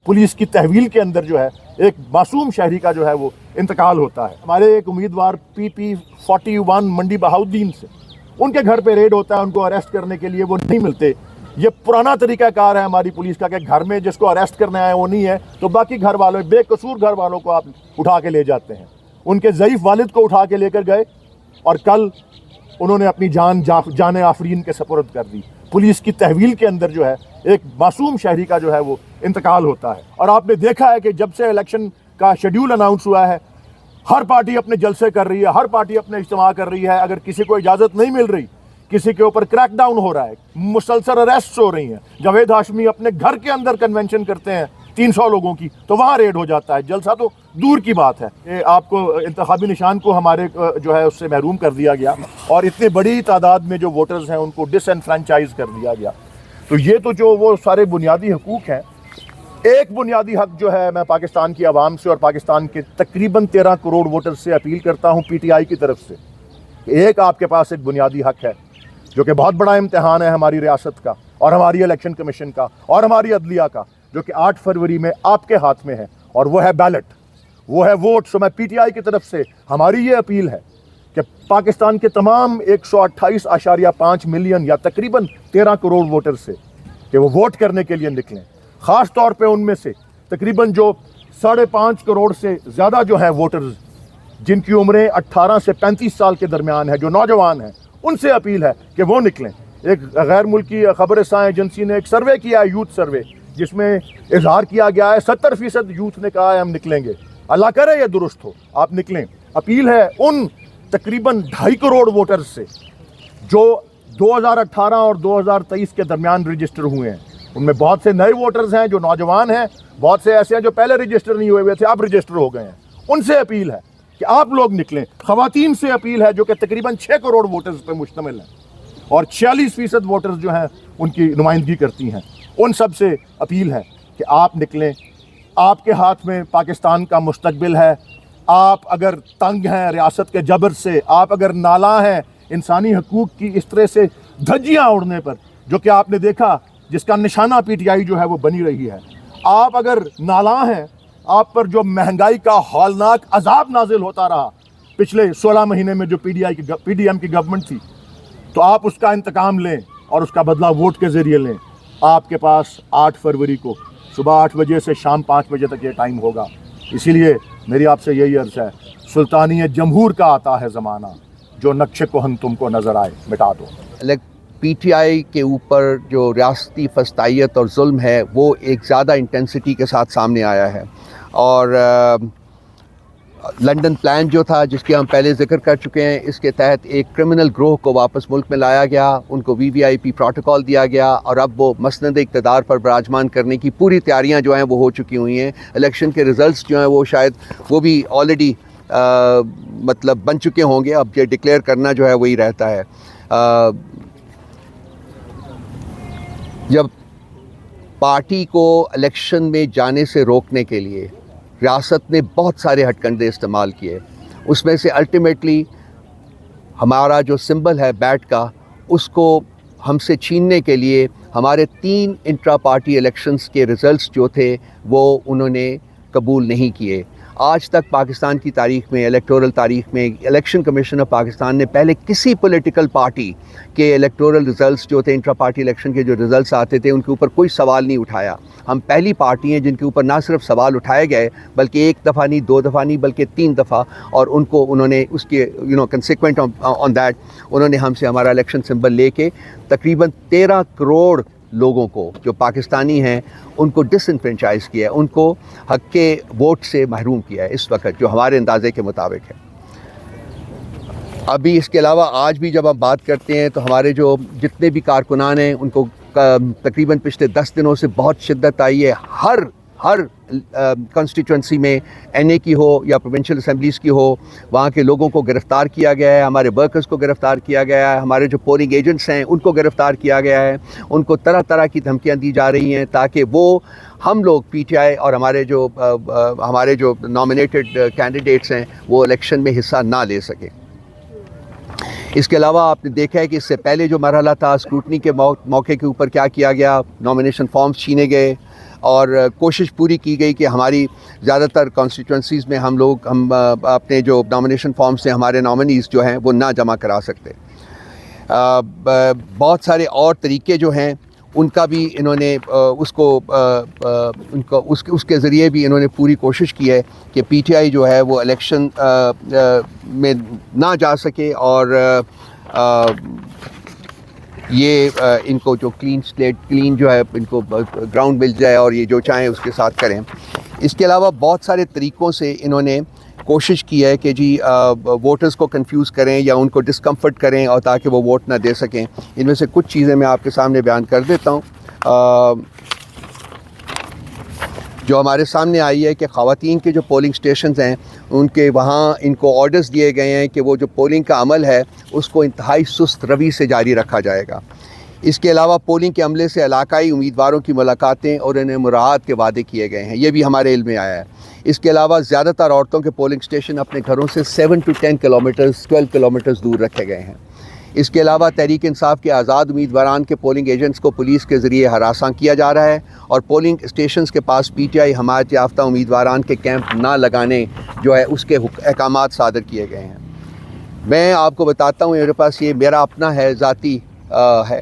Police की तहवील के अंदर जो है एक मासूम शहरी का जो है वो इंतकाल होता है। हमारे एक उम्मीदवार PP41 मंडी बहाउद्दीन से उनके घर पे रेड होता है, उनको अरेस्ट करने के लिए वो नहीं मिलते। ये पुराना तरीकाकार है हमारी पुलिस का कि घर में जिसको अरेस्ट करना है वो नहीं है तो बाकी घर वालों, बेकसूर घर वालों को आप उठा के ले जाते हैं। उनके ज़ईफ़ वालिद को उठा के लेकर गए और कल उन्होंने अपनी जान आफरीन के सपुर्द कर दी। पुलिस की तहवील के अंदर जो है एक मासूम शहरी का जो है वो इंतकाल होता है। और आपने देखा है कि जब से इलेक्शन का शेड्यूल अनाउंस हुआ है, हर पार्टी अपने जलसे कर रही है, हर पार्टी अपने इज्तिमा कर रही है। अगर किसी को इजाज़त नहीं मिल रही, किसी के ऊपर क्रैकडाउन हो रहा है, मुसलसल अरेस्ट हो रही हैं। जावेद हाशमी अपने घर के अंदर कन्वेंशन करते हैं 300 लोगों की, तो वहाँ रेड हो जाता है। जलसा तो दूर की बात है। ये आपको इंतखाबी निशान को हमारे जो है उससे महरूम कर दिया गया और इतनी बड़ी तादाद में जो वोटर्स हैं उनको डिसएनफ्रेंचाइज कर दिया गया। तो ये तो जो वो सारे बुनियादी हकूक़ हैं। एक बुनियादी हक जो है मैं पाकिस्तान की आवाम से और पाकिस्तान के तकरीबन 13 करोड़ वोटर्स से अपील करता हूँ PTI की तरफ से। एक आपके पास एक बुनियादी हक है जो कि बहुत बड़ा इम्तिहान है हमारी रियासत का और हमारी इलेक्शन कमीशन का और हमारी अदलिया का, जो कि 8 फरवरी में आपके हाथ में है, और वो है बैलेट, वो है वोट। सो मैं PTI की तरफ से हमारी ये अपील है कि पाकिस्तान के तमाम 128.5 मिलियन या तकरीबन 13 करोड़ वोटर से कि वो वोट करने के लिए निकलें। ख़ास तौर पे उनमें से तकरीबन जो 5.5 करोड़ से ज़्यादा जो हैं वोटर्स जिनकी उम्रें 18 से 35 साल के दरमियान है, जो नौजवान हैं, उनसे अपील है कि वो निकलें। एक गैर मुल्की खबर-ए-सां एजेंसी ने एक सर्वे किया है, यूथ सर्वे, जिसमें इजहार किया गया है 70% यूथ ने कहा है हम निकलेंगे। अल्लाह करे ये दुरुस्त हो, आप निकलें। अपील है उन तकरीबन 2.5 करोड़ वोटर्स से जो 2018 और 2023 के दरमियान रजिस्टर हुए हैं। उनमें बहुत से नए वोटर्स हैं जो नौजवान हैं, बहुत से ऐसे हैं जो पहले रजिस्टर नहीं हुए हुए थे, अब रजिस्टर हो गए हैं। उनसे अपील है कि आप लोग निकलें। ख़वातीन से अपील है जो कि तकरीबन 6 करोड़ वोटर्स पर मुश्तमिल है और 46% वोटर्स जो हैं उनकी नुमाइंदगी करती हैं। उन सब से अपील है कि आप निकलें। आपके हाथ में पाकिस्तान का मुस्तकबिल है। आप अगर तंग हैं रियासत के जबर से, आप अगर नाला हैं इंसानी हकूक़ की इस तरह से धज्जियाँ उड़ने पर, जो कि आपने देखा जिसका निशाना PTI जो है वो बनी रही है, आप अगर नाला हैं, आप पर जो महंगाई का हौलनाक अजाब नाजिल होता रहा पिछले 16 महीने में जो PDM की गवर्नमेंट थी, तो आप उसका इंतकाम लें और उसका बदला वोट के ज़रिए लें। आपके पास 8 फरवरी को सुबह 8 बजे से शाम 5 बजे तक ये टाइम होगा। इसीलिए मेरी आपसे यही अर्ज़ है, सुल्तानियत जमहूर का आता है ज़माना, जो नक्शे कोहन तुमको नज़र आए मिटा दो। PTI के ऊपर जो रियासती फस्तायत और जुल्म है वो एक ज़्यादा इंटेंसिटी के साथ सामने आया है। और लंदन प्लान जो था, जिसके हम पहले ज़िक्र कर चुके हैं, इसके तहत एक क्रिमिनल ग्रोह को वापस मुल्क में लाया गया, उनको VVIP प्रोटोकॉल दिया गया और अब वो मसनद इक़्तिदार पर विराजमान करने की पूरी तैयारियां जो हैं वो हो चुकी हुई हैं। इलेक्शन के रिज़ल्ट्स जो हैं वो शायद वो भी ऑलरेडी मतलब बन चुके होंगे। अब ये डिक्लेयर करना जो है वही रहता है। जब पार्टी को इलेक्शन में जाने से रोकने के लिए रियासत ने बहुत सारे हथकंडे इस्तेमाल किए, उसमें से अल्टीमेटली हमारा जो सिंबल है बैट का, उसको हमसे छीनने के लिए हमारे 3 इंट्रा पार्टी इलेक्शंस के रिज़ल्ट्स जो थे वो उन्होंने कबूल नहीं किए। आज तक पाकिस्तान की तारीख़ में, इलेक्टोरल तारीख़ में, इलेक्शन कमीशन ऑफ पाकिस्तान ने पहले किसी पॉलिटिकल पार्टी के इलेक्टोरल रिज़ल्ट्स जो थे, इंट्रा पार्टी इलेक्शन के जो रिज़ल्ट्स आते थे, उनके ऊपर कोई सवाल नहीं उठाया। हम पहली पार्टी हैं जिनके ऊपर ना सिर्फ सवाल उठाए गए बल्कि 1 दफ़ा नहीं, 2 दफ़ा नहीं, बल्कि 3 दफ़ा, और उनको उन्होंने उसके कंसिक्वेंट ऑन दैट उन्होंने हमसे हमारा इलेक्शन सिंबल लेके तकरीबन 13 करोड़ लोगों को जो पाकिस्तानी हैं उनको डिसएनफ्रेंचाइज किया है, उनको हक के वोट से महरूम किया है इस वक्त, जो हमारे अंदाजे के मुताबिक है। अभी इसके अलावा आज भी जब हम बात करते हैं तो हमारे जो जितने भी कारकुनान हैं उनको तकरीबन पिछले 10 दिनों से बहुत शिद्दत आई है। हर कॉन्स्टिट्यूंसी में NA की हो या प्रोविंशियल असम्बलीज़ की हो, वहाँ के लोगों को गिरफ़्तार किया गया है, हमारे वर्कर्स को गिरफ़्तार किया गया है, हमारे जो पोलिंग एजेंट्स हैं उनको गिरफ़्तार किया गया है। उनको तरह तरह की धमकियाँ दी जा रही हैं ताकि वो हम लोग PTI और हमारे जो नॉमिनेटेड कैंडिडेट्स हैं वो इलेक्शन में हिस्सा ना ले सकें। इसके अलावा आपने देखा है कि इससे पहले जो मरहला था, स्क्रूटनी के मौके के ऊपर क्या किया गया, नॉमिनेशन फॉर्म्स छीने गए اور کوشش پوری کی گئی کہ ہماری زیادہ تر کانسٹیٹوئنسیز میں ہم اپنے جو نامینیشن فارم سے ہمارے نامنیز جو ہیں وہ نہ جمع کرا سکتے. بہت سارے اور طریقے جو ہیں ان کا بھی انہوں نے اس کے ذریعے بھی انہوں نے پوری کوشش کی ہے کہ پی ٹی آئی جو ہے وہ الیکشن میں نہ جا سکے اور یہ ان کو جو کلین جو ہے ان کو گراؤنڈ مل جائے اور یہ جو چاہیں اس کے ساتھ کریں. اس کے علاوہ بہت سارے طریقوں سے انہوں نے کوشش کی ہے کہ جی ووٹرز کو کنفیوز کریں یا ان کو ڈسکمفرٹ کریں اور تاکہ وہ ووٹ نہ دے سکیں. ان میں سے کچھ چیزیں میں آپ کے سامنے بیان کر دیتا ہوں. جو ہمارے سامنے آئی ہے کہ خواتین کے جو پولنگ سٹیشنز ہیں ان کے وہاں ان کو آرڈرز دیے گئے ہیں کہ وہ جو پولنگ کا عمل ہے اس کو انتہائی سست روی سے جاری رکھا جائے گا. اس کے علاوہ پولنگ کے عملے سے علاقائی امیدواروں کی ملاقاتیں اور انہیں مراعات کے وعدے کیے گئے ہیں, یہ بھی ہمارے علم میں آیا ہے. اس کے علاوہ زیادہ تر عورتوں کے پولنگ سٹیشن اپنے گھروں سے 7 to 10 کلومیٹرز 12 کلومیٹرز دور رکھے گئے ہیں. اس کے علاوہ تحریک انصاف کے آزاد امیدواران کے پولنگ ایجنٹس کو پولیس کے ذریعے ہراساں کیا جا رہا ہے اور پولنگ اسٹیشنز کے پاس پی ٹی آئی حمایت یافتہ امیدواران کے کیمپ نہ لگانے جو ہے اس کے احکامات صادر کیے گئے ہیں. میں آپ کو بتاتا ہوں, میرے پاس یہ میرا اپنا ہے, ذاتی ہے.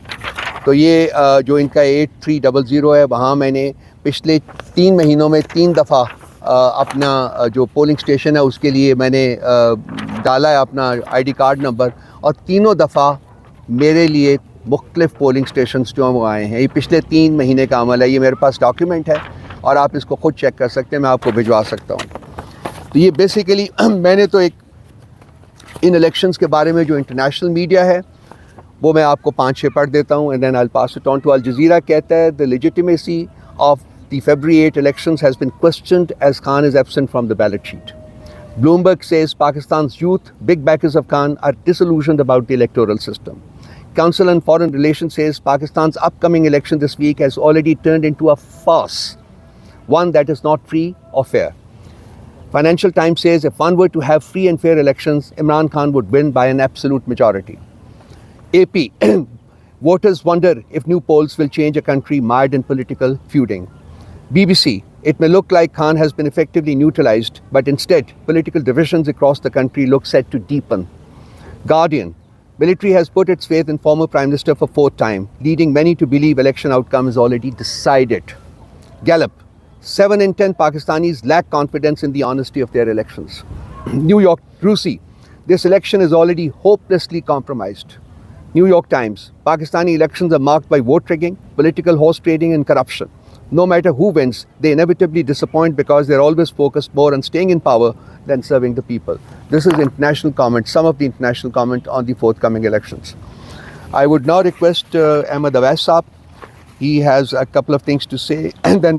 تو یہ جو ان کا 8300 ہے, وہاں میں نے پچھلے 3 مہینوں میں 3 دفعہ اپنا جو پولنگ سٹیشن ہے اس کے لیے میں نے ڈالا ہے اپنا آئی ڈی کارڈ نمبر, اور تینوں دفعہ میرے لیے مختلف پولنگ سٹیشنز جو وہ آئے ہیں. یہ پچھلے 3 مہینے کا عمل ہے, یہ میرے پاس ڈاکیومنٹ ہے اور آپ اس کو خود چیک کر سکتے ہیں, میں آپ کو بھجوا سکتا ہوں. تو یہ بیسیکلی میں نے تو ایک ان الیکشنز کے بارے میں جو انٹرنیشنل میڈیا ہے وہ میں آپ کو 5-6 پڑھ دیتا ہوں, and then I pass it on to Al Jazeera. کہتا ہے the legitimacy of the February 8 elections has been questioned as Khan is absent from the ballot sheet. Bloomberg says Pakistan's youth, big backers of Khan, are disillusioned about the electoral system. Council on Foreign Relations says Pakistan's upcoming election this week has already turned into a farce, one that is not free or fair. Financial Times says if one were to have free and fair elections, Imran Khan would win by an absolute majority. AP, voters wonder if new polls will change a country mired in political feuding. BBC, it may look like Khan has been effectively neutralized, but instead, political divisions across the country look set to deepen. Guardian, military has put its faith in former Prime Minister for 4th time, leading many to believe election outcome is already decided. Gallup, 7 in 10 Pakistanis lack confidence in the honesty of their elections. New York, Rusi, this election is already hopelessly compromised. New York Times, Pakistani elections are marked by vote rigging, political horse trading and corruption. No matter who wins, they inevitably disappoint because they're always focused more on staying in power than serving the people. This is international comment, some of the international comment on the forthcoming elections. I would now request Ahmed Awais Saab. He has a couple of things to say and then